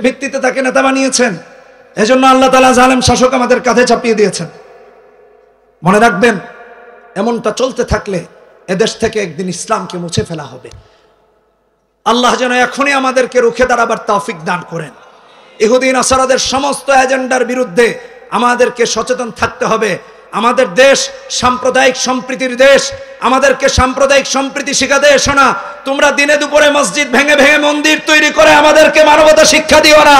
ভিত্তিতে তাকে নেতা বানিয়েছেন। এজন্য আল্লাহ তাআলা জালেম শাসক আমাদের কাঁধে চাপিয়ে দিয়েছেন। মনে রাখবেন, এমনটা চলতে থাকলে এদেশ থেকে একদিন ইসলামকে মুছে ফেলা হবে। আল্লাহ যেন এখনই আমাদেরকে রুখে দাঁড়াবার তৌফিক দান করেন। ইহুদি নাসারাদের সমস্ত এজেন্ডার বিরুদ্ধে আমাদেরকে সচেতন থাকতে হবে। আমাদের দেশ সাম্প্রদায়িক সম্প্রীতির দেশ। আমাদেরকে সাম্প্রদায়িক সম্প্রীতি শিখাতে এসো না। তোমরা দিনে দুপুরে মসজিদ ভেঙে ভেঙে মন্দির তৈরি করে আমাদেরকে মানবতা শিক্ষা দিও না,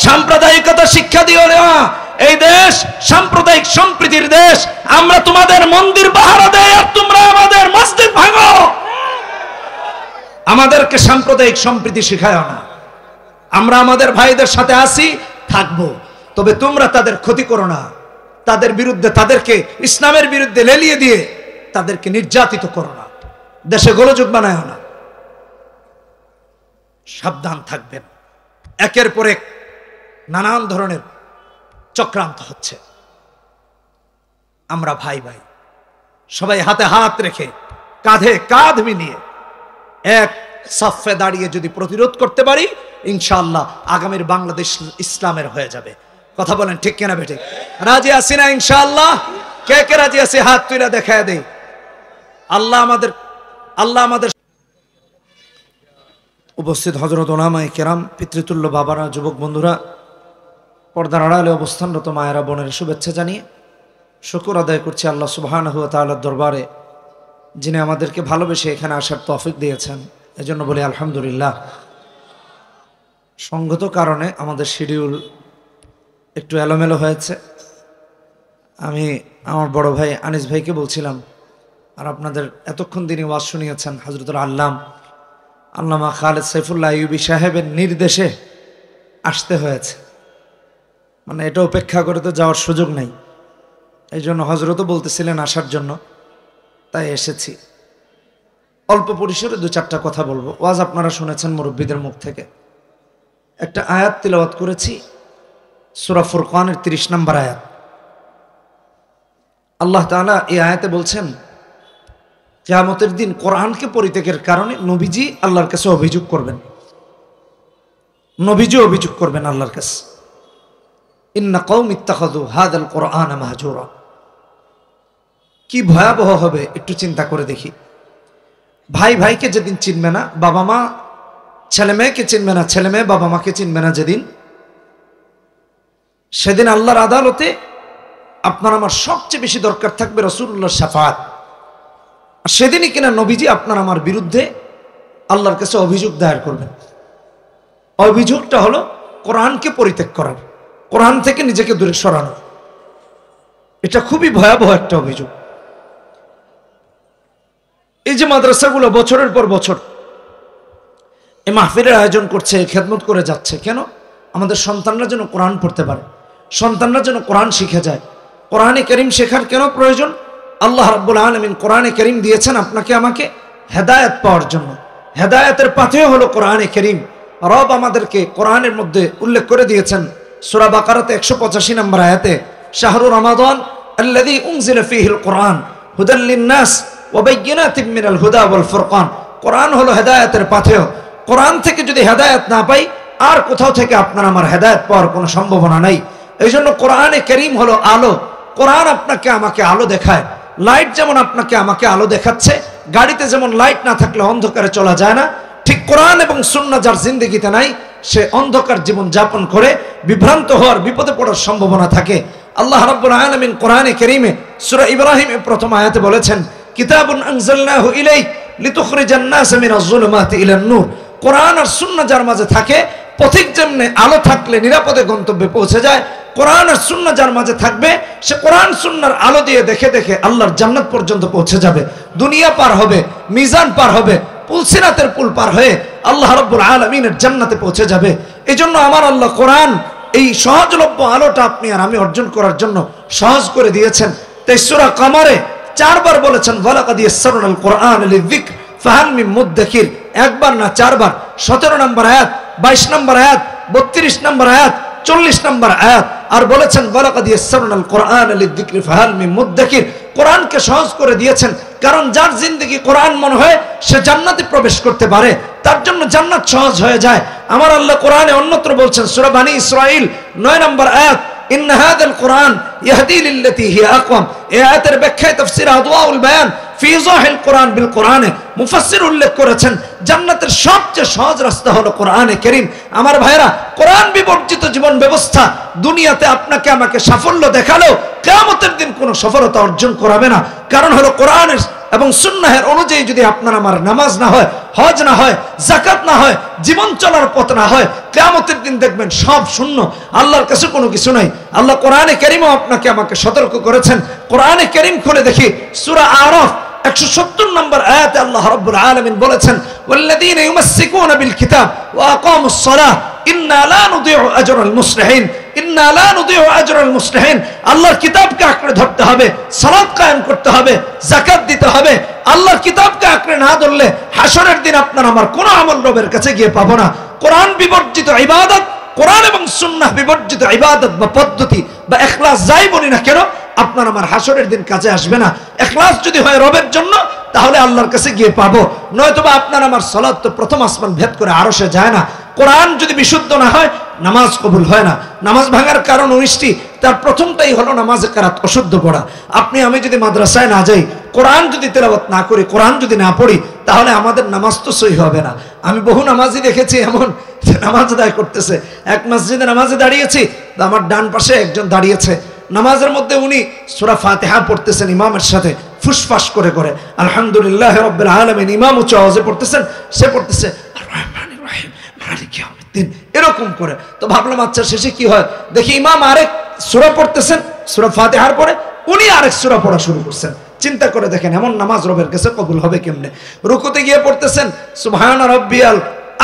সাম্প্রদায়িকতা শিক্ষা দিও না। এই দেশ সাম্প্রদায়িক সম্প্রীতির দেশ। আমরা তোমাদের মন্দির পাহারা দেই আর তোমরা আমাদের মসজিদ ভাঙো। আমাদেরকে সাম্প্রদায়িক সম্প্রীতি শিখায় না। আমরা আমাদের ভাইদের সাথে আসি, থাকবো, তবে তোমরা তাদের ক্ষতি করো না। তাদের বিরুদ্ধে, তাদেরকে ইসলামের বিরুদ্ধে লেলিয়ে দিয়ে তাদেরকে নির্যাতিত করো না, দেশে গোলযোগ বানায় না। সাবধান থাকবেন। একের পর এক নানান ধরনের চক্রান্ত হচ্ছে। আমরা ভাই ভাই সবাই হাতে হাত রেখে কাঁধে কাঁধ মিলিয়ে এক সাফে দাঁড়িয়ে যদি প্রতিরোধ করতে পারি, ইনশাআল্লাহ আগামীর বাংলাদেশ ইসলামের হয়ে যাবে। কথা বলেন ঠিক কিনা বেঠিক? রাজি আছি না ইনশাআল্লাহ? কে কে রাজি আছে হাত তুলে দেখায় দেই। আল্লাহ আমাদের উপস্থিত হযরত উলামায়ে কেরাম, পিতৃতুল্য বাবারা, যুবক বন্ধুরা, পর্দার আড়ালে অবস্থানরত মায়েরা, বোনের শুভেচ্ছা জানিয়ে শুকর আদায় করছি আল্লাহ সুবহানাহু ওয়া তাআলার দরবারে, যিনি আমাদেরকে ভালোবেসে এখানে আসার তৌফিক দিয়েছেন। এজন্য বলি আলহামদুলিল্লাহ। সঙ্গত কারণে আমাদের শিডিউল একটু এলোমেলো হয়েছে। আমি আমার বড় ভাই আনিস ভাইকে বলছিলাম, আর আপনাদের এতক্ষণ তিনি ওয়াজ শুনিয়েছেন হযরতুল আল্লামা খালেদ সাইফুল্লাহ আইয়ুবী সাহেবের নির্দেশে আসতে হয়েছে। মানে এটা উপেক্ষা করে তো যাওয়ার সুযোগ নাই। এই জন্য হযরতও বলতেছিলেন আসার জন্য, তাই এসেছি। অল্প পরিসরে দু চারটা কথা বলবো। ওয়াজ আপনারা শুনেছেন মুরব্বীদের মুখ থেকে। একটা আয়াত তিলাওয়াত করেছি, সূরা ফুরকানের 30 নম্বর আয়াত। আল্লাহ তাআলা এই আয়াতে বলছেন, কিয়ামতের দিন কোরআনকে পরিত্যাগের কারণে নবীজি আল্লাহর কাছে অভিযোগ করবেন। নবীজি অভিযোগ করবেন আল্লাহর কাছে, ইন্না কওমি ইত্তাখাযু হাযাল কুরআনা মাহজুরা। কি ভয়াবহ হবে একটু চিন্তা করে দেখি। ভাই ভাইকে যেদিন চিনবে না, বাবা মা ছেলে মেয়েকে চিনবে না, ছেলে মেয়ে বাবা মাকে চিনবে না যেদিন, সেদিন আল্লাহর আদালতে আপনার আমার সবচেয়ে বেশি দরকার থাকবে রাসূলুল্লাহর শাফাআত। আর সেদিনই কিনা নবীজি আপনার আমার বিরুদ্ধে আল্লাহর কাছে অভিযোগ দায়ের করবেন। অভিযোগটা হলো কোরআনকে পরিত্যাগ করার, কোরআন থেকে নিজেকে দূরে সরানো। এটা খুবই ভয়াবহ একটা অভিযোগ। এই যে মাদ্রাসাগুলো বছরের পর বছর এই মাহফিলের আয়োজন করছে, খেদমত করে যাচ্ছে, কেন? আমাদের সন্তানরা যেন কোরআন পড়তে পারে, সন্তানরা যেন কোরআন শিখে যায়। কোরআনে কারীম শেখার কেন প্রয়োজন? আল্লাহ রাব্বুল আলামিন কোরআনে কারীম দিয়েছেন আপনাকে আমাকে হেদায়েত পাওয়ার জন্য। হেদায়েতের পাথেয় হলো কোরআনে কারীম। রব আমাদেরকে কোরআনের মধ্যে উল্লেখ করে দিয়েছেন সূরা বাকারাতে 185 নম্বর আয়াতে, শাহরু রমাদান আল্লাযী উনজিলা ফীহিল কুরআন হুদাল লিন-নাস ওয়া বায়্যিনাতিম মিনাল হুদা ওয়াল ফুরকান। কোরআন হলো হেদায়েতের পাথেয়। কোরআন থেকে যদি হেদায়েত না পাই, আর কোথাও থেকে আপনার আমার হেদায়েত পাওয়ার কোনো সম্ভাবনা নাই। এই জন্য কোরআনে কারীম হলো আলো। কোরআন আপনাকে আমাকে আলো দেখায়। লাইট যেমন আপনাকে আমাকে আলো দেখাচ্ছে, গাড়িতে যেমন লাইট না থাকলে অন্ধকারে চলা যায় না, ঠিক কোরআন এবং সুন্নাহ যার জিন্দেগিতে নাই, সে অন্ধকার জীবন যাপন করে বিভ্রান্ত হওয়ার, বিপদে পড়ার সম্ভাবনা থাকে। আল্লাহ রাব্বুল আলামিন কোরআনে কারীমে সূরা ইব্রাহিমের প্রথম আয়াতে বলেছেন, কিতাবুন আনজালনাহু ইলাইক লিতুখরিজান নাস মিনাজ যুলুমাতি ইলান নূর। কোরআন আর সুন্নাহ যার মাঝে থাকে, পথিক যেমনে আলো থাকলে নিরাপদে গন্তব্যে পৌঁছে যায়, কোরআন আর সুন্নাহ যার মাঝে থাকবে, সে কোরআন সুন্নাহর আলো দিয়ে দেখে দেখে আল্লাহর জান্নাত পর্যন্ত পৌঁছে যাবে। দুনিয়া পার হবে, মিজান পার হবে, পুলসিরাতের পুল পার হয়ে আল্লাহ রাব্বুল আলামিনের জান্নাতে পৌঁছে যাবে। এজন্য আমার আল্লাহ কোরআন এই সহজলভ্য আলোটা আপনি আর আমি অর্জন করার জন্য সহজ করে দিয়েছেন। তাই সূরা কামারে 4 বার বলেছেন, ওয়ালাকাদ ইয়াসসারনাল কুরআন লিযিকর ফাহাল মিন মুদ্দাকির। একবার না 4 বার। 17 নম্বর আয়াত, 22 নম্বর আয়াত, 32 নম্বর আয়াত, 40 নম্বর আয়াত। আর বলেছেন ওয়ালাকাদ ইয়াসসারনাল কুরআন লিযিকর ফাহাল মিন মুদ্দাকির। কোরআনকে সহজ করে দিয়েছেন কারণ যার জিন্দেগি কোরআন মনে হয় সে জান্নাতে প্রবেশ করতে পারে, তার জন্য জান্নাত সহজ হয়ে যায়। আমার আল্লাহ কোরআনে অন্যত্র বলছেন, সূরা বানী ইসরাঈল 9 নম্বর আয়াত, ইন্না হাযাল কুরআন ইয়াহদি লিল্লাতী হিয়া আকওয়াম। এই আয়াতের ব্যাখ্যায় তাফসীর আদওয়াউল বায়ান ফি ইযাহিল কোরআন বিল কোরআনে মুফাসসির উল্লেখ করেছেন জান্নাতের সবচেয়ে সহজ রাস্তা হলো কোরআনে কারীম। আমার ভাইরা, কোরআন বিবর্জিত জীবন ব্যবস্থা দুনিয়াতে আপনাকে আমাকে সাফল্য দেখালেও কিয়ামতের দিন কোনো সফলতা অর্জন করাবে না। কারণ হলো কোরআনের এবং সুন্নাহের অনুযায়ী যদি আপনার আমার নামাজ না হয়, হজ না হয়, যাকাত না হয়, জীবন চলার পথ না হয়, কিয়ামতের দিন দেখবেন সব শূন্য, আল্লাহর কাছে কোনো কিছু নাই। আল্লাহ কোরআনে কারীমও আপনাকে আমাকে সতর্ক করেছেন। কোরআনে কারীম খুলে দেখি সূরা আরাফ 170 নম্বর আয়াতে আল্লাহ রাব্বুল আলামিন বলেছেন, ওয়াল্লাযীনা ইউমাসসিকুনা বিল কিতাব ওয়া আকামুস সালাহ ইন্না লা নুদিউ আজরাল মুসলিহিন, ইন্না লা নুদিউ আজরাল মুসলিহিন। আল্লাহর কিতাবকে আঁকড়ে ধরতে হবে, সালাত কায়েম করতে হবে, যাকাত দিতে হবে। আল্লাহর কিতাবকে আঁকড়ে না ধরলে হাসরের দিন আপনার আমার কোনো আমল রবের কাছে গিয়ে পাবো না। কোরআন বিবর্জিত ইবাদত, কোরআন এবং সুন্নাহ বিবর্জিত ইবাদত বা পদ্ধতি বা ইখলাস যাই বলি না কেন, আপনার আমার হাসরের দিন কাজে আসবে না। ইখলাস যদি হয় রবের জন্য, তাহলে আল্লাহর কাছে গিয়ে পাবো, নয়তোবা আপনার আমার সালাত তো প্রথম আসমান ভেদ করে আরশে যায় না। কোরআন যদি বিশুদ্ধ না হয়, নামাজ কবুল হয় না। নামাজ ভাঙার কারণ 19টি, তার প্রথমটাই হলো নামাজে কেরাত অশুদ্ধ পড়া। আপনি আমি যদি মাদ্রাসায় না যাই, কোরআন যদি তেলাওয়াত না করি, কোরআন যদি না পড়ি, তাহলে আমাদের নামাজ তো সহি হবে না। আমি বহু নামাজি দেখেছি এমন নামাজ আদায় করতেছে, এক মসজিদে নামাজে দাঁড়িয়েছি, আমার ডান পাশে একজন দাঁড়িয়েছে, নামাজের মধ্যে উনি সূরা ফাতিহা পড়তেছেন ইমামের সাথে ফুসফাস করে করে, আলহামদুলিল্লাহ রাব্বিল আলামিন, ইমাম উচ্চ আওয়াজে পড়তেছেন, সে পড়তেছে আর রহমানির রহিম মালিকি ইয়াউমিদ্দিন, এরকম করে। তো ভাবলাম আচ্ছা শেষে কি হয়, দেখি ইমাম আরেক সূরা পড়তেছেন, সূরা ফাতিহার পরে উনি আরেক সূরা পড়া শুরু করছেন। চিন্তা করে দেখেন এমন নামাজ রবের কাছে কবুল হবে কেমনে? রুকুতে গিয়ে পড়তেছেন সুবহানা রাব্বিয়াল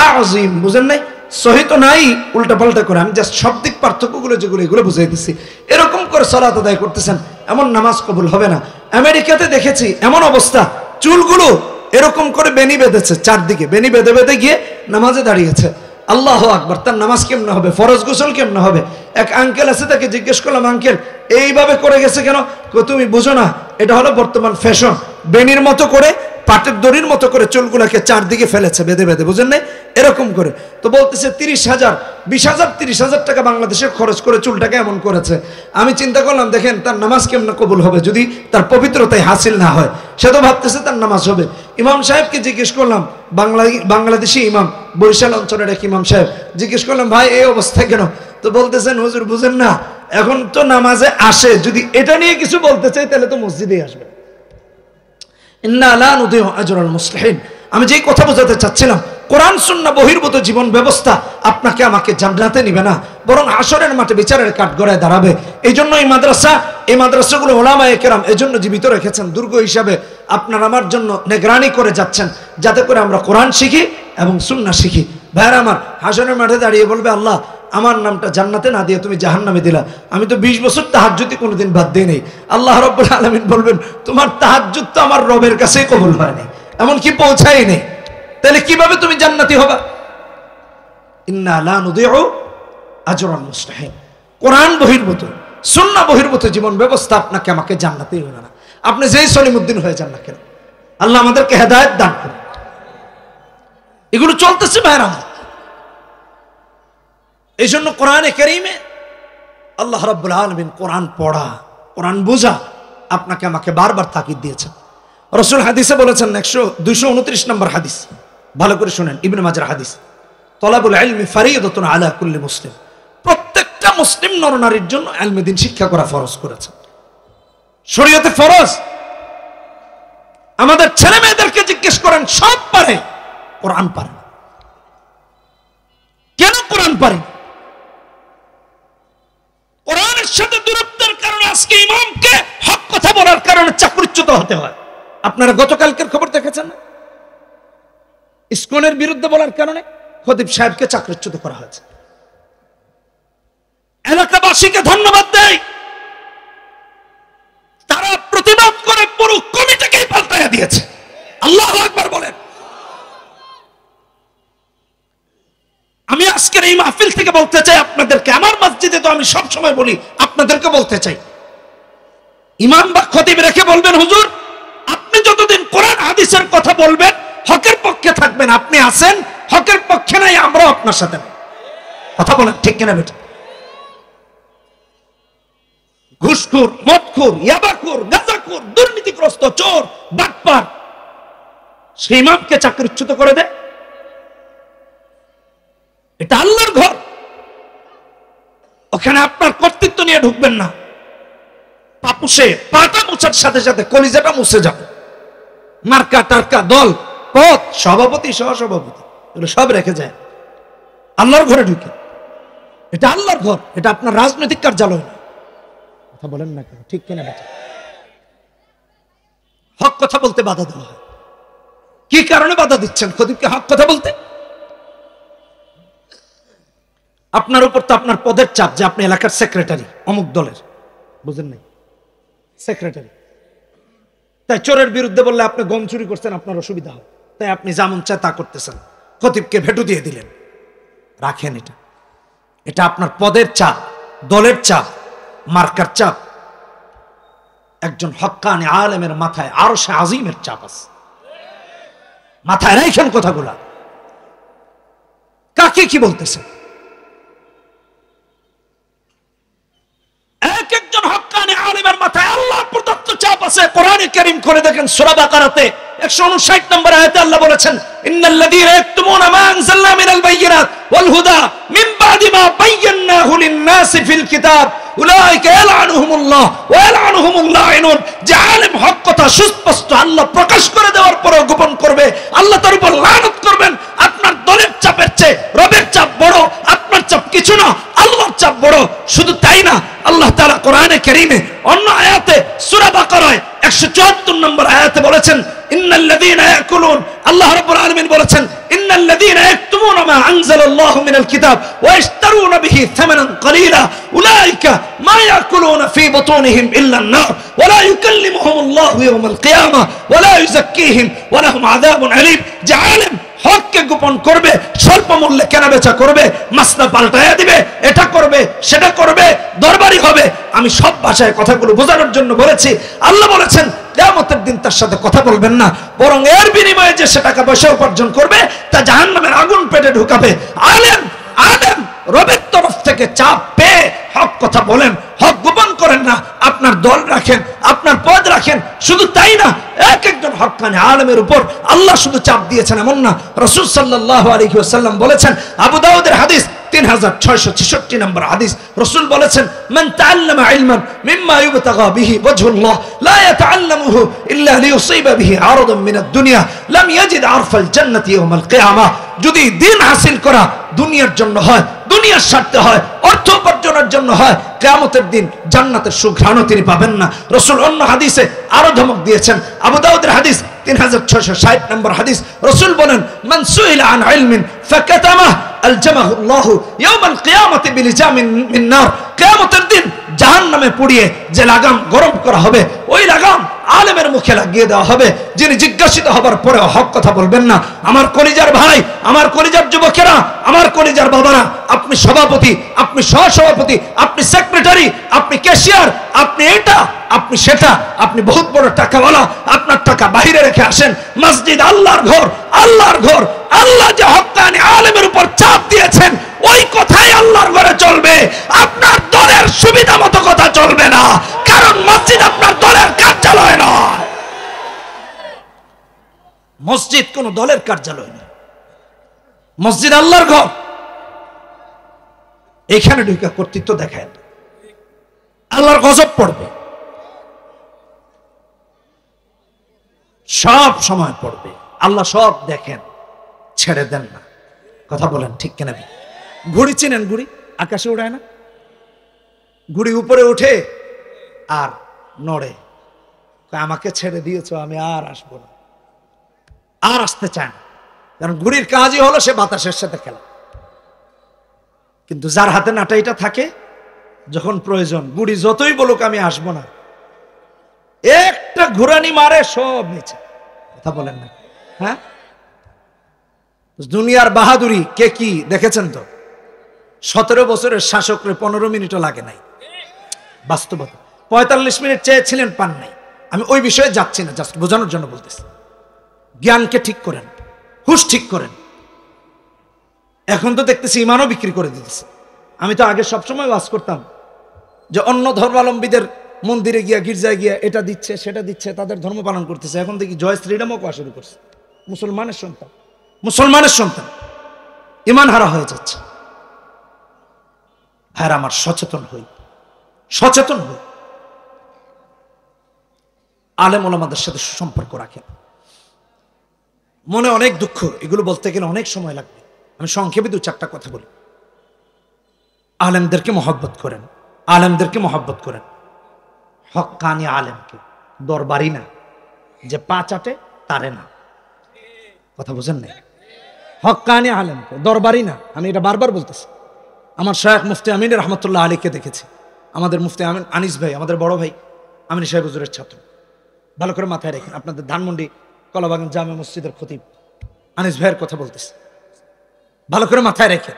আযীম, বুঝেন নাই? সহি তো নাই, উল্টা পাল্টা করে, আমি জাস্ট শব্দিক পার্থক্যগুলো যেগুলো এগুলো বুঝাই দিচ্ছি। এরকম করে সালাত আদায় করতেছেন, এমন নামাজ কবুল হবে না। আমেরিকাতে দেখেছি এমন অবস্থা, চুলগুলো এরকম করে বেনি বেঁধেছে, চারদিকে বেনি বেঁধে বেঁধে গিয়ে নামাজে দাঁড়িয়েছে। আল্লাহু আকবার, তার নামাজ কেমনে হবে, ফরজ গোসল কেমনে হবে? এক আঙ্কেল আছে, তাকে জিজ্ঞেস করলাম, আঙ্কেল এইভাবে করে গেছে কেন? তুমি বুঝো না, এটা হলো বর্তমান ফ্যাশন, বেনির মতো করে, পাটের দড়ির মতো করে চুলগুলাকে চারদিকে ফেলেছে বেঁধে বেঁধে, বুঝেন নাই? এরকম করে। তো বলতেছে 30,000, 20,000, 30,000 টাকা বাংলাদেশে খরচ করে চুলটাকে এমন করেছে। আমি চিন্তা করলাম, দেখেন তার নামাজ কেমন কবুল হবে যদি তার পবিত্রতায় হাসিল না হয়? সে তো ভাবতেছে তার নামাজ হবে। ইমাম সাহেবকে জিজ্ঞেস করলাম, বাংলাদেশি ইমাম, বরিশাল অঞ্চলের এক ইমাম সাহেব, জিজ্ঞেস করলাম, ভাই এই অবস্থায় কেন? তো বলতেছেন, হুজুর বুঝেন না, এখন তো নামাজে আসে, যদি এটা নিয়ে কিছু বলতে চাই তাহলে তো মসজিদেই আসবে। ইন্না লা নুদিউ আজরাল মুসলিহিন। আমি যেই কথা বোঝাতে চাচ্ছিলাম, কোরআন সুন্নাহ বহির্ভূত জীবন ব্যবস্থা আপনাকে আমাকে জান্নাতে নিবে না, বরং হাসরের মাঠে বিচারের কাঠগড়ায় দাঁড়াবে। এই জন্য এই মাদ্রাসাগুলো উলামায়ে কেরাম এজন্য জীবিত রেখেছেন, দুর্গ হিসাবে আপনার আমার জন্য নিগরানি করে যাচ্ছেন, যাতে করে আমরা কোরআন শিখি এবং সুন্নাহ শিখি। ভাইরা আমার, হাসরের মাঠে দাঁড়িয়ে বলবে, আল্লাহ আমার নামটা জান্নাতে না দিয়ে তুমি জাহান্নামে দিলা, আমি তো 20 বছর তাহাজ্জুদ কোনোদিন বাদ দিই নাই। আল্লাহ রাব্বুল আলামিন বলবেন, তোমার তাহাজ্জুদ তো আমার রবের কাছেই কবুল হয়নি, এমনকি পৌঁছাই নেই, তাহলে কিভাবে তুমি জান্নাতি হবা? ইন্না লা নুদিউ আজরাল মুসলিহিন। কোরআন বহির্ভূত, সুন্নাহ বহির্ভূত জীবন ব্যবস্থা আপনাকে আমাকে জান্নাতেই হলো না, আপনি যেই সলিমুদ্দিন হয়ে যান না কেন। আল্লাহ আমাদেরকে হেদায়েত দান করুন। এগুলো চলতেছে ভাইরা আমার। এই জন্য কোরআনে কারীমে আল্লাহ রাব্বুল আলামিন কোরআন পড়া, কোরআন বোঝা আপনাকে আমাকে বারবার তাকিদ দিয়েছেন। রাসূল হাদিসে বলেছেন, 229 নম্বর হাদিস, ভালো করে শুনেন, ইবনে মাজার হাদিস, তলাবুল ইলমি ফারিদাতুন আলা কুল্লি মুসলিম। প্রত্যেকটা মুসলিম নরনারীর জন্য ইলমে দ্বীন শিক্ষা করা ফরজ করেছেন, শরীয়তে ফরজ। আমাদের ছেলে মেয়েদেরকে জিজ্ঞেস করেন, সব পারে, কোরআন পারে না। কেন কোরআন পারে? কোরআনের সাথে দূরত্বের কারণে আজকে ইমামকে হক কথা বলার কারণে চাকরিচ্যুত হতে হয়। আপনারা গতকালকের খবর দেখেছেন না? ইসকনের বিরুদ্ধে বলার কারণে খতিব সাহেবকে চাকরিচ্যুত করা হয়েছে। এলাকাবাসীকে ধন্যবাদ দেয়, তারা প্রতিবাদ করে পুরো কমিটিকেই পাল্টাইয়া দিয়েছে। আল্লাহু আকবার বলেন। আমি আজকের এই মাহফিল থেকে বলতে চাই আপনাদেরকে, আমার মসজিদে তো আমি সব সময় বলি, আপনাদেরকে বলতে চাই, ইমাম বা খতিব রেখে বলবেন, হুজুর আপনি যতদিন কোরআন হাদিসের কথা বলবেন, হকের পক্ষে থাকবেন, আপনি আছেন, হকের পক্ষে নাই, আমরাও আপনার সাথে নাই। কথা বলেন ঠিক কিনা বেটা? ঘুষখোর, মদখোর, ইয়াবাখোর, গাঁজাখোর, দুর্নীতিগ্রস্ত, চোর, বাটপার, সে ইমামকে চাকরিচ্যুত করে দেয়। এটা আল্লাহর ঘর, ওখানে আপনার কর্তৃত্ব নিয়ে ঢুকবেন না। পাপুষে পাটা মুছার সাথে সাথে কলিজাটা মুছে যাবে। মার্কা টার্কা, দল, পদ, সভাপতি, সহসভাপতি, এগুলো সব রেখে যায়, আল্লাহর ঘরে ঢুকে। এটা আল্লাহর ঘর, এটা আপনার রাজনৈতিক কার্যালয় না। কথা বলেন না কেন? ঠিক কিনা বেটা? হক কথা বলতে বাধা দেওয়া হয়। কি কারণে বাধা দিচ্ছেন খতিবকে হক কথা বলতে? আপনার উপর তো আপনার পদের চাপ, যে আপনি এলাকার সেক্রেটারি অমুক দলের, বুঝেন নাই? সেক্রেটারি, তাই চোরের বিরুদ্ধে বললে আপনি গম চুরি করছেন, আপনার অসুবিধা হয়, তাই আপনি যেমন চায় তা করতেছেন, খতিবকে ভেটু দিয়ে দিলেন। রাখেন এটা, এটা আপনার পদের চাপ, দলের চাপ, মার্কার চাপ। একজন হক্কানি আলেমের মাথায় আরশে আজিমের চাপ আছে। মাথায় রাখেন কথাগুলা। কাকে কি বলতেছে? এক একজন হক্কানি আলেমের মাথায় আল্লাহর প্রদত্ত চাপ আছে। কোরআনে কারীম করে দেখেন, সূরা বাকারাতে 159 নম্বর আয়াতে আল্লাহ বলেছেন, ইন্নাল্লাযীনা ইয়াকতুমুনা মা আনজালনা মিনাল বাইয়িনাত ওয়াল হুদা মিন বাদি মা বায়্যানাহু লিন-নাসি ফিল কিতাব উলাইকা ইয়ালআনুহুমুল্লাহ ওয়া ইয়ালআনুহুমুল লাঈনুন। যে আলেম হক কথা সুস্পষ্ট আল্লাহ প্রকাশ করে দেওয়ার পরেও গোপন করবে, আল্লাহ তার উপর লানত করবেন। আপনার দলের চাপের চেয়ে রবের চাপ বড়, আপনার চাপ কিছু না, আল্লাহর চাপ বড়। শুধু তাই না, আল্লাহ তাআলা কোরআনে কারীমে অন্য আয়াতে সূরা বাকারায় 174 নম্বর আয়াতে বলেছেন, ইন্নাল্লাযীনা ইয়াকুলুন, আল্লাহ রাব্বুল আলামিন বলেছেন, ইন্নাল্লাযীনা ইয়াকতুমুনা মা আনজালাল্লাহু মিনাল কিতাব ওয়া ইশতারুনা বিহি থামানান কালীলা উলাইকা মা ইয়াকুলুনা ফি বুতুনিহিম ইল্লা আন-নার ওয়া লা ইউকাল্লিমুহুমুল্লাহু ইয়াওমাল কিয়ামাহ ওয়া লা ইউযাক্কিহিম ওয়া লাহুম আযাবুন আলীম। যে আলেম হককে গোপন করবে, স্বল্প মূল্যে কেনাবেচা করবে, মাসলা পাল্টায়া দিবে, এটা করবে, সেটা করবে, দরবারি হবে। আমি সব ভাষায় কথাগুলো বোঝানোর জন্য বলেছি। আল্লাহ বলেছেন কিয়ামতের দিন তার সাথে কথা বলবেন না, বরং এর বিনিময়ে যে সে টাকা পয়সা উপার্জন করবে তা জাহান্নামের আগুন পেটে ঢুকাবে। আলেম রবের তরফ থেকে চাপ পেয়ে হক কথা বলেন, হক গোপন করেন না। আপনার দল রাখেন, আপনার পদ রাখেন। শুধু তাই না, এক একজন হক্কানি আলেমের উপর আল্লাহ শুধু চাপ দিয়েছেন এমন না। রাসূল সাল্লাল্লাহু আলাইহি ওয়াসাল্লাম বলেছেন, আবু দাউদের হাদিস 3666 নম্বর হাদিস, রাসূল বলেছেন, মান তাআল্লামা ইলমান মিম্মা ইউবতাগা বিহি ওয়াজহুল্লাহ লা ইয়াতাআল্লামুহু ইল্লা লিয়ুসিবা বিহি আরাদান মিনাদ দুনিয়া লাম ইয়াজিদ আরফাল জান্নাতি ইয়াওমাল কিয়ামাহ। যদি দিন হাসিল করা দুনিয়ার জন্য হয়, দুনিয়ার স্বার্থে হয়, অর্থ উপার্জনের জন্য হয়, কিয়ামতের দিন জান্নাতের সুঘ্রাণও তিনি পাবেন না। রাসূল অন্য হাদিসে আরো ধমক দিয়েছেন। আবু দাউদের হাদিস 3660 নম্বর হাদিস, রাসূল বলেন, মান সুইলা আন ইলমিন ফাকাতামাহ আলজামাহু আল্লাহু ইয়াওমাল কিয়ামাতি বিলিজামিন মিন নার। কিয়ামতের দিন জাহান্নামে পুড়িয়ে যে লাগাম গরম করা হবে, ওই লাগাম আলেমের মুখে লাগিয়ে দেওয়া হবে, যিনি জিজ্ঞাসিত হবার পরে হক কথা বলবেন না। আমার কলিজার ভাই, আমার কলিজার যুবকেরা, আমার কলিজার বাবারা, আপনি সভাপতি, আপনি সহসভাপতি, আপনি সেক্রেটারি, আপনি ক্যাশিয়ার, আপনি এটা, আপনি সেটা, আপনি বহুত বড় টাকাওয়ালা, আপনার টাকা বাইরে রেখে আসেন। মসজিদ আল্লাহর ঘর, আল্লাহর ঘর। আল্লাহ যে হক্কানি আলেমের উপর চাপ দিয়েছেন, ওই কথাই আল্লাহর ঘরে চলবে। আপনার দলের সুবিধা মতো কথা চলবে না, কারণ মসজিদ আপনার দলের কার্যালয় নয়। মসজিদ কোন দলের কার্যালয় নয়, মসজিদ আল্লাহর ঘর। এখানে ঢুকে কর্তৃত্ব দেখায়, আল্লাহর গজব পড়বে, সব সময় পড়বে। আল্লাহ সব দেখেন, ছেড়ে দেন না। কথা বলেন ঠিক কিনা? ঘুড়ি চিনেন? ঘুড়ি আকাশে উড়ায় না, ঘুড়ি উপরে উঠে আর নড়ে। আমাকে ছেড়ে দিয়েছো, আমি আর আসবো না, আর আসতে চায় না। কারণ ঘুড়ির কাজই হলো সে বাতাসের সাথে খেলা। কিন্তু যার হাতে নাটাইটা থাকে, যখন প্রয়োজন, ঘুড়ি যতই বলুক আমি আসবো না, একটা ঘুরানি মারে, সব নিচে। কথা বলেন না? হ্যাঁ, দুনিয়ার বাহাদুরি কে কি দেখেছেন তো? 17 বছরের শাসকরে 15 মিনিটও লাগে নাই। বাস্তবতা 45 মিনিট চেয়েছিলেন, পান নাই। আমি ওই বিষয়ে যাচ্ছি না, জাস্ট বোঝানোর জন্য বলতেছি। জ্ঞানকে ঠিক করেন, হুশ ঠিক করেন। এখন তো দেখতেছি ইমানও বিক্রি করে দিতেছে। আমি তো আগে সবসময় ওয়াজ করতাম যে অন্য ধর্মাবলম্বীদের মন্দিরে গিয়া, গির্জায় গিয়া এটা দিচ্ছে সেটা দিচ্ছে, তাদের ধর্ম পালন করতেছে। এখন দেখি জয় শ্রীরামও কোয়া শুরু করছে। মুসলমানের সন্তান, মুসলমানের সন্তান ইমান হারা হয়ে যাচ্ছে। হ্যাঁ, আমার সচেতন হই, সচেতন হই। আলেম ওলামাদের সাথে সুসম্পর্ক রাখেন। মনে অনেক দুঃখ, এগুলো বলতে গেলে অনেক সময় লাগবে। আমি সংক্ষেপে 2-4টা কথা বলি। আলেমদেরকে মহব্বত করেন, আলেমদেরকে মহব্বত করেন। হক্কানি আলেমকে, দরবারি না, যে পা চাটে তারে না। কথা বুঝেন না? হক্কানি আলেমকে, দরবারি না। আমি এটা বারবার বলতেছি। আমার শায়েখ মুফতি আমিন রহমতুল্লাহ আলীকে দেখেছি। আমাদের মুফতি আমিন আনিস ভাই, আমাদের বড় ভাই আমিন সাহেব হুজুরের ছাত্র। ভালো করে মাথায় রাখেন, আপনাদের ধানমন্ডি কলাবাগান জামে মসজিদের খতিব আনিস ভাইয়ের কথা বলতেছে, ভালো করে মাথায় রেখে।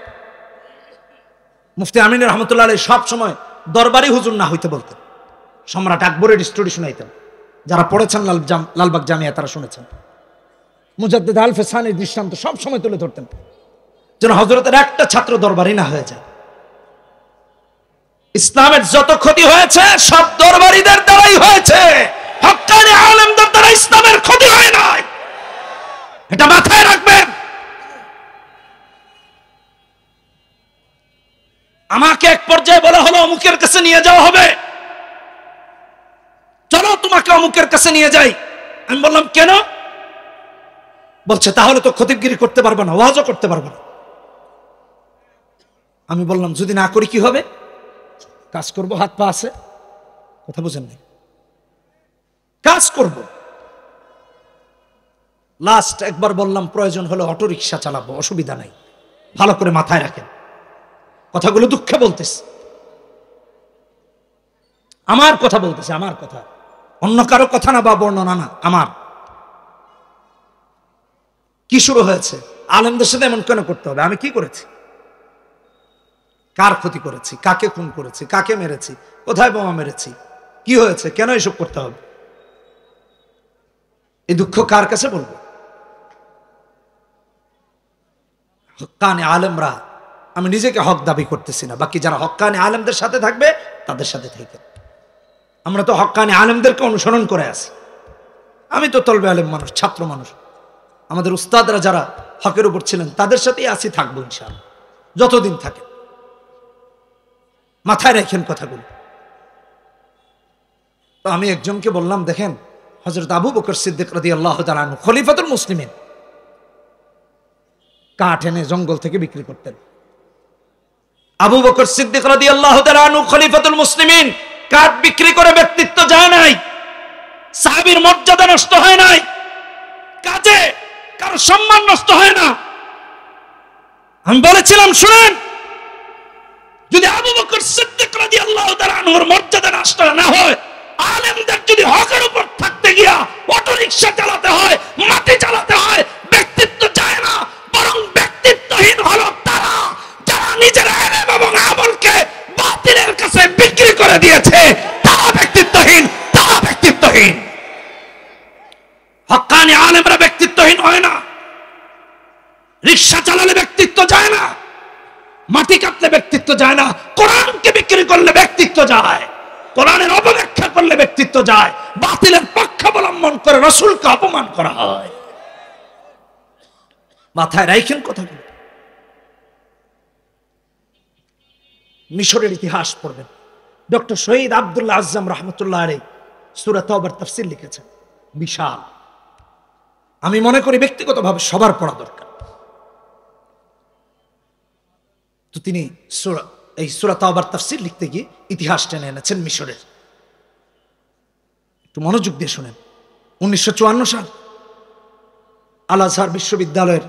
মুফতি আমিন রহমতুল্লাহ আলী সব সময় দরবারি হুজুর না হইতে বলতেন। সম্রাট আকবরের স্টোরি শুনাইতেন, যারা পড়েছেন লালবাগ জামিয়া তারা শুনেছেন। মুজাদ্দিদ আল ফেসানির দৃষ্টান্ত সব সময় তুলে ধরতেন, যেন হযরতের একটা ছাত্র দরবারি না হয়ে যায়। ইসলামের যত ক্ষতি হয়েছে সব দরবারিদের দ্বারাই হয়েছে, হক্কানি আলেমদের দ্বারা ইসলামের ক্ষতি হয় নাই। এটা মাথায় রাখবেন। আমাকে এক পর্যায়ে বলা হলো অমুকের কাছে নিয়ে যাওয়া হবে, চলো তোমাকে অমুকের কাছে নিয়ে যাই। আমি বললাম কেন? বলছে তাহলে তো খতিবগিরি করতে পারবে না, ওয়াজও করতে পারবে না। আমি বললাম যদি না করি কি হবে? কাজ করব, হাত পা আছে। কথা বুঝেন নাই? কাজ করব। লাস্ট একবার বললাম প্রয়োজন হলে অটো রিক্সা চালাবো, অসুবিধা নাই। ভালো করে মাথায় রাখেন, কথাগুলো দুঃখে বলতেছে, আমার কথা বলতেছে, আমার কথা, অন্য কারো কথা না বা বর্ণনা না, আমার। কি শুরু হয়েছে? আলেমদের সাথে এমন কেন করতে হবে? আমি কি করেছি? কার ক্ষতি করেছি? কাকে খুন করেছি? কাকে মেরেছি? কোথায় বোমা মেরেছি? কি হয়েছে? কেন এসব করতে হবে? এই দুঃখ কার কাছে বলবো? হক্কানি আলেমরা, আমি নিজেকে হক দাবি করতেছি না, বাকি যারা হক্কানি আলেমদের সাথে থাকবে তাদের সাথে থেকে। আমরা তো হক্কানি আলেমদেরকে অনুসরণ করে আছি। আমি তো তলবে আলেম মানুষ, ছাত্র মানুষ। আমাদের উস্তাদরা যারা হকের উপর ছিলেন তাদের সাথেই আছি, থাকবো ইনশাআল্লাহ যতদিন থাকে। মাথায় রাখেন কথাগুলো। তো আমি একজনকে বললাম, দেখেন হযরত আবু বকর সিদ্দিক রাদিয়াল্লাহু তাআলা আনহু খলিফাতুল মুসলিমিন, কাঠ এনে জঙ্গল থেকে বিক্রি করতেন। আবু বকর সিদ্দিক রাদিয়াল্লাহু তাআলা আনহু খলিফাতুল মুসলিমিন, কাঠ বিক্রি করে ব্যক্তিত্ব যায় নাই, সাহাবীর মর্যাদা নষ্ট হয় নাই, কাজে কারো সম্মান নষ্ট হয় না। আমি বলেছিলাম শুনেন, যদি আবু বকর সিদ্দিক রাদিয়াল্লাহু তাআলা আনহুর মর্যাদা নষ্ট না হয়, আলেমদের যদি হকের উপর থাকতে গিয়া অটো রিকশা চালাতে হয়, মাটি চালাতে হয়, ব্যক্তিত্ব যায় না, বরং ব্যক্তিত্বহীন হলো তারা যারা নিজের ইলম এবং আমলকে বাতিলের কাছে বিক্রি করে দিয়েছে। তারা ব্যক্তিত্বহীন, তারা ব্যক্তিত্বহীন। হক্কানি আলেমরা ব্যক্তিত্বহীন হয় না। রিকশা চালালে ব্যক্তিত্ব যায় না, মাটি কাটলে ব্যক্তিত্ব যায় না, কোরআনকে বিক্রি করলে ব্যক্তিত্ব যায়, কোরআনের অপব্যাখ্যা করলে ব্যক্তিত্ব যায়, বাতিলের পক্ষাবলম্বন করে রাসূলকে অপমান করা হয়। মাথায় রাখেন কথাগুলো। মিশরের ইতিহাস পড়বেন, ডক্টর শহীদ আব্দুল্লাহ আজ্জাম রহমতুল্লাহ আলাইহি সূরা তাওবার তাফসীর লিখেছেন, বিশাল। আমি মনে করি ব্যক্তিগতভাবে সবার পড়া দরকার। তো তিনি এই সূরা তাওবার তাফসীর লিখতে গিয়ে ইতিহাস টেনে এনেছেন মিশরের। একটু মনোযোগ দিয়ে শুনেন। 1954 সাল আল আজহার বিশ্ববিদ্যালয়ের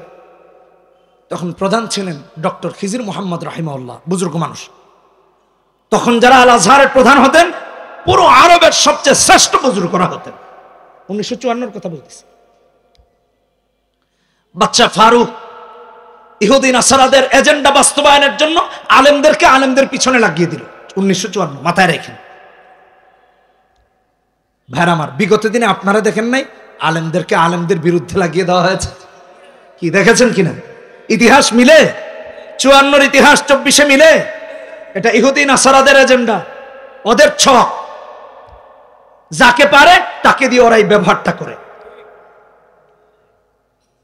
তখন প্রধান ছিলেন ডক্টর খিজির মোহাম্মদ রাহিমাহুল্লাহ, বুজুর্গ মানুষ। তখন যারা আল আজহারের প্রধান হতেন পুরো আরবের সবচেয়ে শ্রেষ্ঠ বুজুর্গরা হতেন। 1954 কথা বলতেছি। বাচ্চা ফারুক ইহুদি নাসারাদের এজেন্ডা বাস্তবায়নের জন্য আলেমদেরকে আলেমদের পিছনে লাগিয়ে দিল 1954। মাথায় রেখেন, ভাইরা আমার, বিগত দিনে আপনারা দেখেন নাই আলেমদেরকে আলেমদের বিরুদ্ধে লাগিয়ে দেওয়া হয়েছে? কি দেখেছেন কিনা? ইতিহাস মিলে, 54 ইতিহাস 24 মিলে। এটা ইহুদি নাসারাদের এজেন্ডা, ওদের ছক। যাকে পারে তাকে দিয়ে ওরাই ব্যবহারটা করে।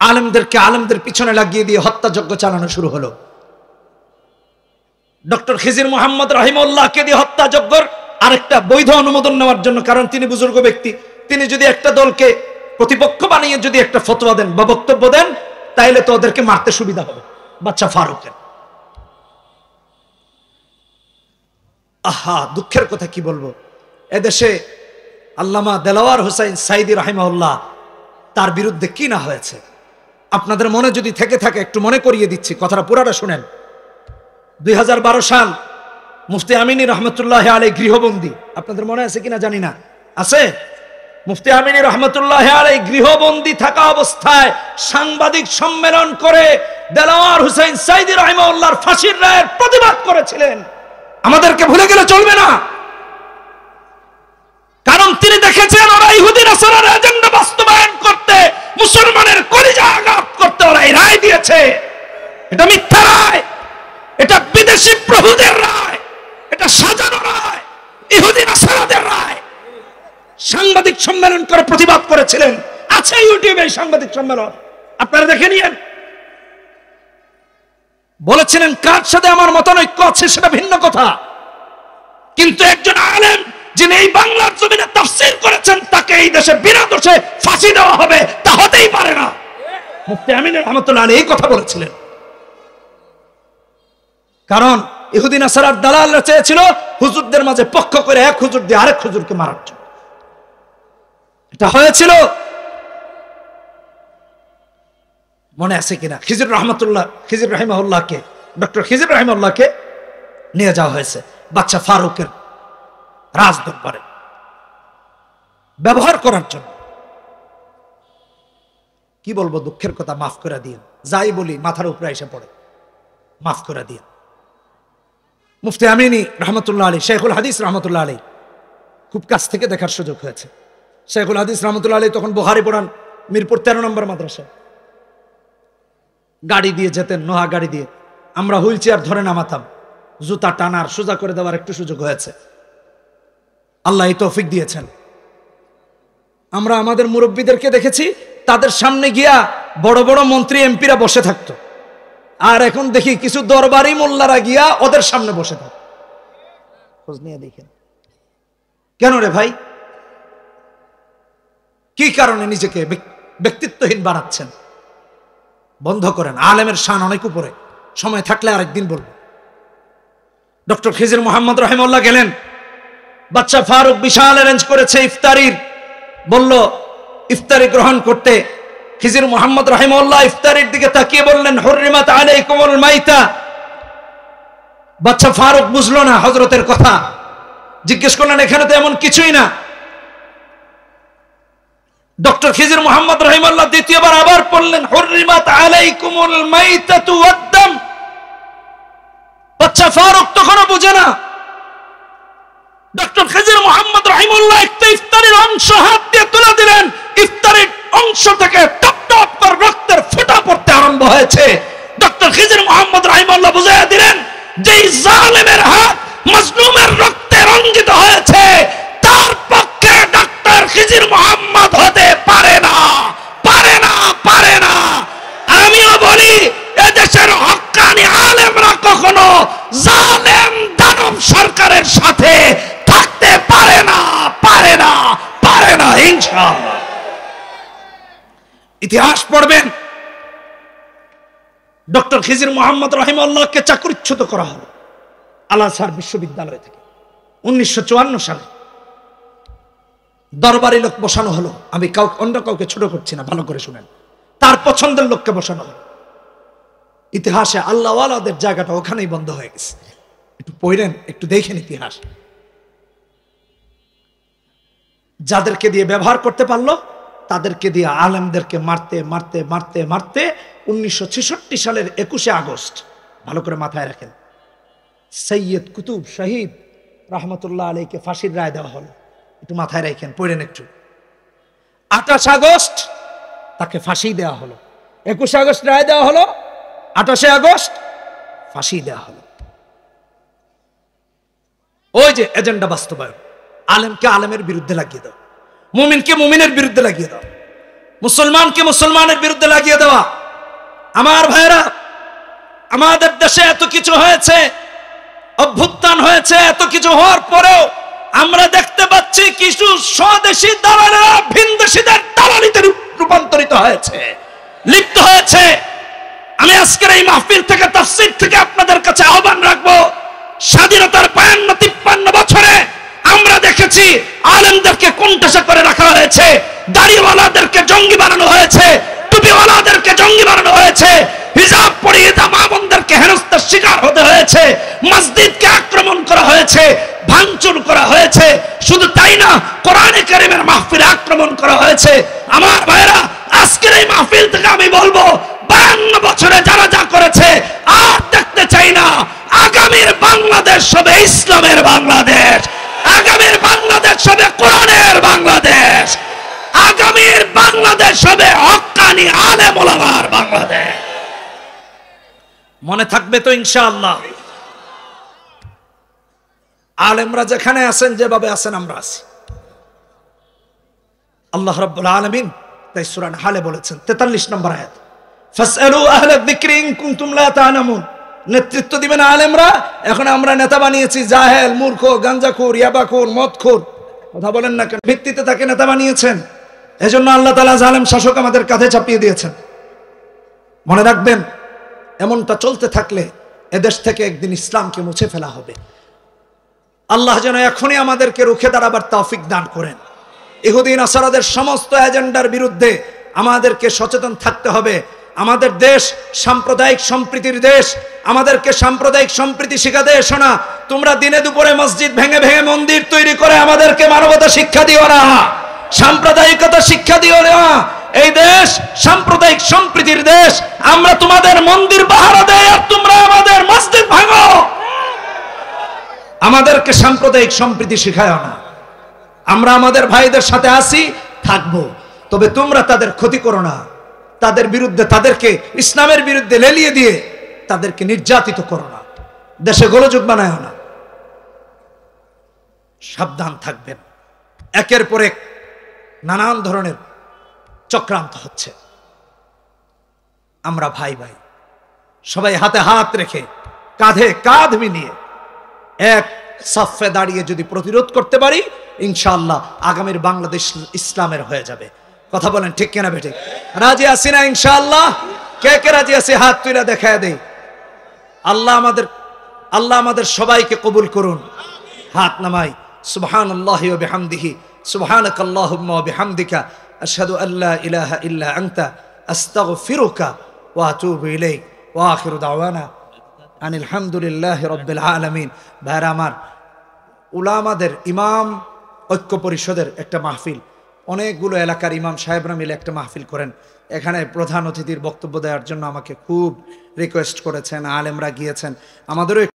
আলেমদেরকে আলেমদের পিছনে লাগিয়ে দিয়ে হত্যাযজ্ঞ চালানো শুরু হলো। ডক্টর খিজির মোহাম্মদ রাহিমাহুল্লাহকে দিয়ে হত্যাযজ্ঞের আরেকটা বৈধ অনুমোদন নেওয়ার জন্য, কারণ তিনি বুজুর্গ ব্যক্তি, তিনি যদি একটা দলকে প্রতিপক্ষ বানিয়ে যদি একটা ফতোয়া দেন বা বক্তব্য দেন, তাইলে তো ওদেরকে মারতে সুবিধা হবে। বাচ্চা ফারুকের, আহা দুঃখের কথা কি বলবো, এদেশে আল্লামা দেলাওয়ার হোসাইন সাইদি রাহিমাহুল্লাহ, তার বিরুদ্ধে কি না হয়েছে। আপনাদের মনে যদি থেকে থাকে একটু মনে করিয়ে দিচ্ছি, কথাটা পুরাটা শুনেন। 2012 সাল মুফতি আমিনী রহমতুল্লাহ আলাই গৃহবন্দী, আপনাদের মনে আছে কিনা জানি না, আছে? মুফতি আমিনী রহমতুল্লাহ আলাই গৃহবন্দী থাকা অবস্থায় সাংবাদিক সম্মেলন করে দেলাওয়ার হোসাইন সাইদি রাহিমাহুল্লাহর ফাঁসির রায়ের প্রতিবাদ করেছিলেন। আমাদেরকে ভুলে গেলে চলবে না, কারণ তিনি দেখেছেন ওরা ইহুদি নাসারার এজেন্ডা বাস্তবায়ন করতে, মুসলমানের কলিজা আঘাত করতে ওরা এই রায় দিয়েছে। এটা মিথ্যা রায়, এটা বিদেশি প্রভুদের রায়, এটা সাজানো রায়, ইহুদি নাসারাদের রায়। সাংবাদিক সম্মেলন করে প্রতিবাদ করেছিলেন, আছে ইউটিউবে এই সাংবাদিক সম্মেলন, আপনারা দেখে নিয়েন। বলেছিলেন কার সাথে আমার মতানৈক্য আছে সেটা ভিন্ন কথা, কিন্তু একজন আলেম যিনি এই বাংলার জমিনে তাফসীর করেছেন তাকে এই দেশে বিনা দোষে ফাঁসি দেওয়া হবে, তা হতেই পারে না। মুফতি আমিন রহমতুল্লাহ আলাইহি এই কথা বলেছিলেন। কারণ ইহুদি নাসারার দালালরা চেয়েছিল হুজুরদের মাঝে পক্ষ করে এক হুজুর দিয়ে আরেক হুজুরকে মারার জন্য। এটা হয়েছিল, মনে আছে কিনা? খিজির রাহিমাহুল্লাহকে, ডক্টর খিজির রাহিমাহুল্লাহকে নিয়ে যাওয়া হয়েছে বাচ্চা ফারুকের রাজদরবারে ব্যবহার করার জন্য। কি বলবো, দুঃখের কথা, মাফ করে দিন। যাই বলি মাথার উপরে এসে পড়ে, মাফ করে দিন। মুফতি আমিনী রহমতুল্লাহ আলাইহি, শেখুল হাদিস রহমতুল্লাহ আলাইহি, খুব কাছ থেকে দেখার সুযোগ হয়েছে। শেখুল হাদিস রহমতুল্লাহ আলাইহি তখন বুখারী পড়ান মিরপুর 13 নম্বর মাদ্রাসায়। গাড়ি দিয়ে যেতেন, নোহা গাড়ি দিয়ে। আমরা হুইল চেয়ার ধরে নামাতাম, জুতা টানার সোজা করে দেওয়ার একটু সুযোগ হয়েছে, আল্লাহ এই তৌফিক দিয়েছেন। আমরা আমাদের মুরব্বীদেরকে দেখেছি তাদের সামনে গিয়া বড় বড় মন্ত্রী এমপিরা বসে থাকতো, আর এখন দেখি কিছু দরবারি মোল্লারা গিয়া ওদের সামনে বসে থাকে। খোঁজ নিয়ে দেখেন, কেন রে ভাই? কি কারণে নিজেকে ব্যক্তিত্বহীন বানাচ্ছেন? বন্ধ করেন। আলেমের শান অনেক উপরে, সময় থাকলে আরেকদিন বলবো। ডক্টর খিজির মোহাম্মদ রাহিমাহুল্লাহ গেলেন, বাচ্চা ফারুক বিশাল অ্যারেঞ্জ করেছে ইফতারির, বলল ইফতারি গ্রহণ করতে। খিজির মোহাম্মদ রাহিমাহুল্লাহ ইফতারির দিকে তাকিয়ে বললেন হুররিমাত আলাইকুমুল মাইতা। বাচ্চা ফারুক বুঝলো না হযরতের কথা, জিজ্ঞেস করলেন এখানে তো এমন কিছুই না। ডক্টর খিজির মোহাম্মদ রাহিমাহুল্লাহ দ্বিতীয়বার আবার পড়লেন হুররিমাত আলাইকুমুল মাইতাতু ওয়াদ-দাম। বাচ্চা ফারুক তখনও বুঝে না। ডক্টর খিজির মোহাম্মদ রাহিমাহুল্লাহ একটা ইফতারির অংশ হাত দিয়ে তুলে দিলেন, ইফতারির অংশ থেকে টপ টপ করে রক্তের ফোঁটা পড়তে আরম্ভ হয়েছে। ডক্টর খিজির মোহাম্মদ রাহিমাহুল্লাহ বুঝাইয়া দিলেন যে জালেমের হাত মাজলুমের রক্তে রঞ্জিত হয়েছে, তার পক্ষে ডক্টর খিজির মোহাম্মদ হতে পারে না, পারে না, পারে না। আমিও বলি এদেশের হক্কানি আলেমরা কখনো জালেম দানব সরকারের সাথে থাকতে পারে না, পারে না, পারে না, ইনশাআল্লাহ। ইতিহাস পড়বেন, ডক্টর খিজির মোহাম্মদ রাহিমাহুল্লাহকে চাকরিচ্যুত করা হলো আল আজহার বিশ্ববিদ্যালয় থেকে 1954 সালে। দরবারি লোক বসানো হলো, আমি অন্য কাউকে ছোট করছি না, ভালো করে শুনেন। তার পছন্দের লোককে বসানো হলো। ইতিহাসে আল্লাহওয়ালাদের জায়গাটা ওখানেই বন্ধ হয়ে গেছে। একটু পড়েন, একটু দেখেন ইতিহাস। যাদেরকে দিয়ে ব্যবহার করতে পারলো তাদেরকে দিয়ে আলেমদেরকে মারতে মারতে মারতে মারতে 1966 সালের 21শে আগস্ট, ভালো করে মাথায় রাখেন, সৈয়দ কুতুব শহীদ রহমতুল্লাহ আলাইহিকে ফাঁসির রায় দেওয়া হলো। একটু মাথায় রাখেন, পড়েন একটু। 28 আগস্ট তাকে ফাঁসি দেওয়া হলো, 21 আগস্ট রায় দেওয়া হলো, 28 আগস্ট ফাঁসি দেওয়া হলো। ওই যে এজেন্ডা বাস্তবায়ন। আলেমকে আলেমের বিরুদ্ধে লাগিয়ে দাও, মুমিনকে মুমিনের বিরুদ্ধে লাগিয়ে দাও, মুসলমানকে মুসলমানের বিরুদ্ধে লাগিয়ে দেওয়া। আমার ভাইরা, আমাদের দেশে এত কিছু হয়েছে, অভ্যুত্থান হয়েছে, এত কিছু হওয়ার পরেও আমরা দেখতে পাচ্ছি কিছু স্বদেশী দালালেরা ভিনদেশীদের দালালিতে রূপান্তরিত হয়েছে, লিপ্ত হয়েছে। আমি আজকের এই মাহফিল থেকে, তাফসীর থেকে আপনাদের কাছে আহ্বান রাখবো, স্বাধীনতার 52-53 বছরে আমরা দেখেছি আলেমদেরকে কোণঠাসা করে রাখা হয়েছে, দাড়িওয়ালাদেরকে জঙ্গি বানানো হয়েছে, টুপিওয়ালাদেরকে জঙ্গি বানানো হয়েছে, হিজাব পরিয়ে মা বোনদেরকে হেনস্থার শিকার হতে হয়েছে, মসজিদকে আক্রমণ করা হয়েছে, ভাঙচুর করা হয়েছে। শুধু তাই না, কোরআনে কারীমের মাহফিলে আক্রমণ করা হয়েছে। আমার ভাইরা, আজকের এই মাহফিল থেকে আমি বলবো, 52 বছরে যারা যা করেছে আর দেখতে চাই না। আগামীর বাংলাদেশ হবে ইসলামের বাংলাদেশ, আগামীর বাংলাদেশ হবে কোরআনের বাংলাদেশ, আগামীর বাংলাদেশ হবে হক্কানি আলেম ওলামার বাংলাদেশ। মনে থাকবে তো ইনশাআল্লাহ? আলেমরা যেখানে আছেন, যেভাবে আছেন, আমরা আছি। আল্লাহ রাব্বুল আলামিন তাই সূরা নাহলে বলেছেন, 43 নম্বর আয়াত, ফাসআলু আহলা যিকরি ইন কুনতুম লা তা'লামুন। নেতৃত্ব দিবেন আলেমরা। এখন আমরা নেতা বানিয়েছি জাহেল, মূর্খ, গাঞ্জাখোর, ইয়াবাখোর, মদখোর, কথা বলেন না কেন? ভিত্তিতে তাকে নেতা বানিয়েছেন। এজন্য আল্লাহ তাআলা জালেম শাসক আমাদের কাঁধে চাপিয়ে দিয়েছেন। মনে রাখবেন, এমনটা চলতে থাকলে এদেশ থেকে একদিন ইসলামকে মুছে ফেলা হবে। আল্লাহ যেন এখনই আমাদেরকে রুখে দাঁড়াবার তৌফিক দান করেন। ইহুদি নাসারাদের সমস্ত এজেন্ডার বিরুদ্ধে আমাদেরকে সচেতন থাকতে হবে। আমাদের দেশ সাম্প্রদায়িক সম্প্রীতির দেশ, আমাদেরকে সাম্প্রদায়িক সম্প্রীতি শিখাতে এসো না। তোমরা দিনে দুপুরে মসজিদ ভেঙে ভেঙে মন্দির তৈরি করে আমাদেরকে মানবতা শিক্ষা দিও না, সাম্প্রদায়িকতা শিক্ষা দিও না। এই দেশ সাম্প্রদায়িক সম্প্রীতির দেশ। আমরা তোমাদের মন্দির পাহারা দেই আর তোমরা আমাদের মসজিদ ভাঙো। আমাদেরকে সাম্প্রদায়িক সম্প্রীতি শিখায় না। আমরা আমাদের ভাইদের সাথে আসি, থাকবো, তবে তোমরা তাদের ক্ষতি করো না, তাদের বিরুদ্ধে, তাদেরকে ইসলামের বিরুদ্ধে লেলিয়ে দিয়ে তাদেরকে নির্যাতিত করো না, দেশে গোলযোগ বানায় না। সাবধান থাকবেন। একের পর এক নানান ধরনের চক্রান্ত হচ্ছে। আমরা ভাই ভাই সবাই হাতে হাত রেখে, কাঁধে কাঁধ মিলিয়ে এক সাফে দাঁড়িয়ে যদি প্রতিরোধ করতে পারি, ইনশাআল্লাহ আগামীর বাংলাদেশ ইসলামের হয়ে যাবে। কথা বলেন ঠিক কিনা বেঠিক? রাজি আছি না ইনশাআল্লাহ? কে কে রাজি আছে হাত তুলে দেখায় দেই। আল্লাহ আমাদের সবাইকে কবুল করুন। হাত নামাই। সুবহানাল্লাহি ওয়া বিহামদিহি, সুবহানাকাল্লাহুম্মা ওয়া বিহামদিকা, আশহাদু আল্লা ইলাহা ইল্লা আনতা, আস্তাগফিরুকা ওয়া আতুবু ইলাইক, ওয়া আখিরু দাওয়ানা আনিল হামদুলিল্লাহি রাব্বিল আলামিন। ভাইরা আমার, উলামাদের ইমাম ঐক্য পরিষদের একটা মাহফিল, অনেকগুলো এলাকার ইমাম সাহেবরা মিলে একটা মাহফিল করেন। এখানে প্রধান অতিথির বক্তব্য দেওয়ার জন্য আমাকে খুব রিকোয়েস্ট করেছেন, আলেমরা গিয়েছেন। আমাদেরও